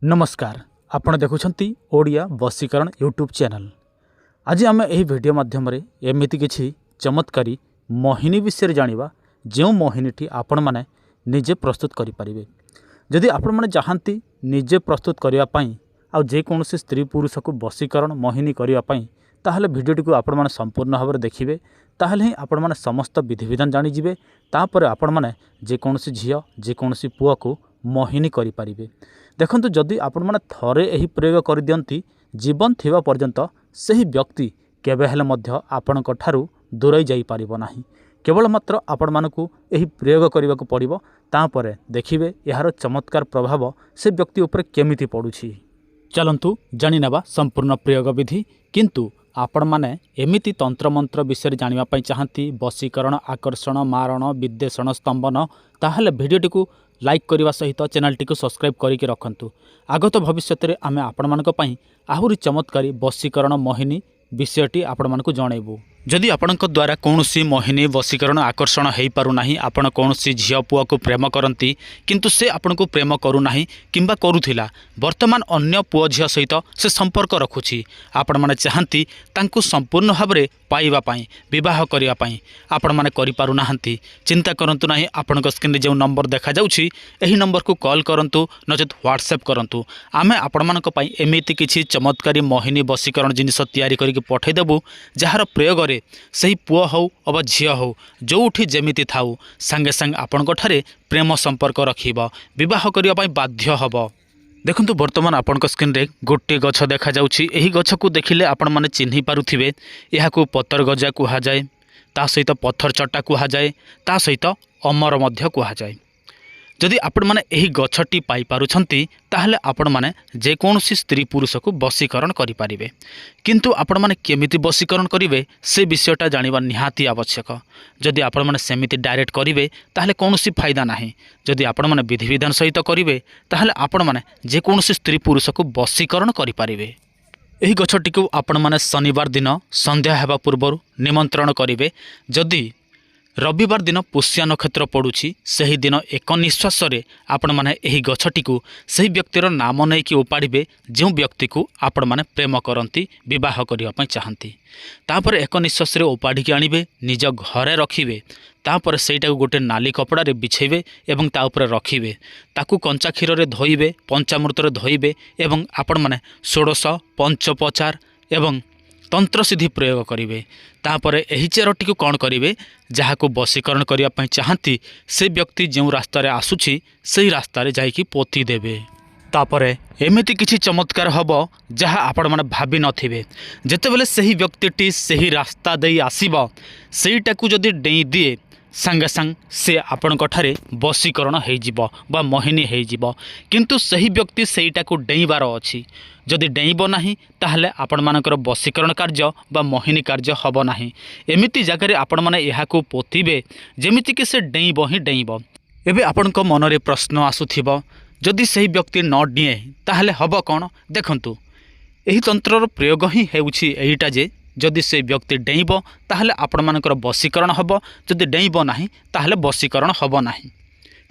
नमस्कार आपण देखुछंती Odia वशीकरण YouTube channel. आज आम यही वीडियो माध्यम एमती किछि चमत्कारी मोहिनी विषय जानिबा जो मोहिनीटी आपण माने निजे प्रस्तुत करि परिबे। जदि आपण माने चाहंती निजे प्रस्तुत करिया पई आ जे कोनोसी स्त्री पुरुष को वशीकरण मोहिनी करिया पई ताहले वीडियोटी को आपण माने संपूर्ण भाव में देखिबे। ताहले ही आपण माने समस्त विधि विधान जानि जिवे। तापर आपण माने जे कोनोसी झियो जे कोनोसी पुआ को मोहिनी करि परिबे। देखंतु जदि आपण माने थरे एही प्रयोग कर दियंती जीवन थिबा पर्यंत सही व्यक्ति केबे हेले मध्य आपणक ठारू दूरै जाई पारिबो नाही। केवल मात्र आपण मानकू एही प्रयोग करबा को पड़िबो। तापरे देखिबे यार चमत्कार प्रभाव से व्यक्ति ऊपर केमिति पड़ुछि। चलंतु जानि नेबा संपूर्ण प्रयोग विधि। किंतु आपण माने एमिति तंत्र मंत्र विषय जानिबा पई चाहंती वशीकरण आकर्षण मारण विद्वेषण स्तंभन ताहले वीडियोटी को लाइक करने सहित चैनल टी को सब्सक्राइब करके रखंतु। आगत भविष्य में आम आपण मानक पई आहुरी चमत्कारी वशीकरण मोहिनी विषयटी आपण मानक जणैबू। जदि आपणक द्वारा कौनसी मोहिनी वशीकरण आकर्षण हो पारना आपण कौनसी झील पुआ को प्रेम करती किंतु से आपण को प्रेम करूना किंबा करुथिला वर्तमान अन्य पुओ झील सहित से संपर्क रखुछि। आपण माने चाहंती तांकु संपूर्ण भाव में पाइबा पई विवाह करिया पई आपण माने करि पारुनाहंती। चिंता करंतु नाही। आपणक स्क्रीन रे जो नंबर देखा जाउछि एही नंबर को कॉल करंतु नचेत व्हाट्सएप करंतु। आमे आपण मानक पई एमिति किछि चमत्कारी मोहिनी वशीकरण जिनिस तयारी करिक पठै देबु जहार प्रयोग रे सही पुआ हो अबा झिया हो जोठी जेमिति थाउ संगे संग आपणक ठारे प्रेम संपर्क रखिबा विवाह करिया पई बाध्य हबो। देखंतु वर्तमान आपणक स्क्रीन रे गोटे गछ देखा जाउछि। एही गछ को देखिले आपण माने चिन्हि पारुथिबे। एहाकू पत्तर गजा कुहा जाए, ता सहित पत्थर चट्टा कुहा जाए, ता सहित अमर मध्य कुहा जाए। जदि आपण माने एही गछटी पाई पारुछंती ताहले आपण माने जे कोनोसी स्त्री पुरुष को वशीकरण करि पारिबे। किंतु आपण माने केमिति वशीकरण करिवे से विषयटा जानिबा निहाती आवश्यक। जदि आपण माने सेमिति डायरेक्ट करिवे ताहले कोनोसी फायदा नाही। जदि आपण माने विधि विधान सहित करिवे ताहले आपण माने जे कोनोसी स्त्री पुरुष को वशीकरण करि पारिबे। एही गछटी को आपण माने शनिवार दिन संध्या हेबा पूर्व निमंत्रण करिवे। जदि रविवार दिन पुष्या नक्षत्र पड़ुछि सही दिन एक निश्वास आपण माने एही गछटी को सही व्यक्तिर नाम नहीं कि उपाड़े जो व्यक्ति को आपण माने प्रेम करती विवाह करने चाहती। तापर एक निश्वास उपाड़ी आणवे निज घरे रखिए। तापर सेटा गोटे नाली कपड़ा रे बिछेबे एवं ता ऊपर रखिए। ताकू कंचा क्षीर रे धोइबे पंचामृत रे धोइबे एवं आपण माने षोडश पंचोपचार एवं तंत्र सिद्धि प्रयोग करेंगे। तापर एही चेरटी को कौन करेंगे जहाँ को वशीकरण करने चाहती से व्यक्ति जो रास्तार आसुछि से रास्तार जाइकी पोती देवे। तापर एमिति किछि चमत्कार हबो जहाँ आपण माने भाभी नथिबे। जेतेबेले सही व्यक्तिटी सही रास्ता दे आसीबो सेईटाकू जदि डेई दिए संगे संग से आपण ठारे वशीकरण हो बा मोहिनी हो। किंतु सही व्यक्ति सेईटाकू डेईबार अछि। जदि डेईब नाही ताहले आपण मानकर वशीकरण कार्य बा मोहिनी कार्य हब नाही। एमिति जगार आपण माने एहाकू पोतीबे जेमिति कि से डेईब ही डेईब। एबे आपणक मनरे प्रश्न आसुथिबो जदि सही व्यक्ति न डिए ताहले हब कौन। देखंतु एही तंत्रर प्रयोग ही हेउछि एहिटा जे जदि से व्यक्ति डेईब ताहले आपण मानकर वशीकरण हब। जदि डेईब नाही ताहले वशीकरण हब नाही।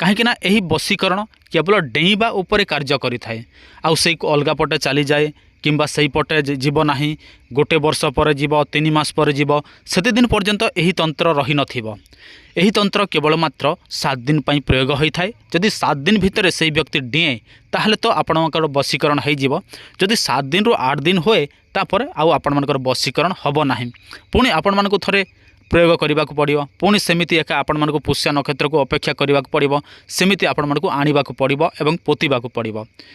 कहीं यही वशीकरण केवल डेईबा उपरे कार्य करिथाए। आउ से अलगा पटे चली जाए किंबा सही पटे जीव नाही। गोटे वर्ष पर जीव 3 मास पर जीव सेते दिन पर्यंत यही तंत्र रही नथिबो। यही तंत्र केवल मात्र 7 दिन पई प्रयोग होइथाए। जदि 7 दिन भितर से व्यक्ति डिए ताहले तो आपणकर वशीकरण हो जीव। जदि 7 दिन रु 8 दिन होए तापर आउ आपणकर वशीकरण हब नाही। पुणी आपण मानकु थरे प्रयोग करने को पड़ो। पुणी सेमिति एका आपण मानकु पुष्या नक्षत्र को अपेक्षा करने को पड़ो। सेमिति आपण मानकु आनिबा को पड़ो एवं पोतीबा को पड़ो।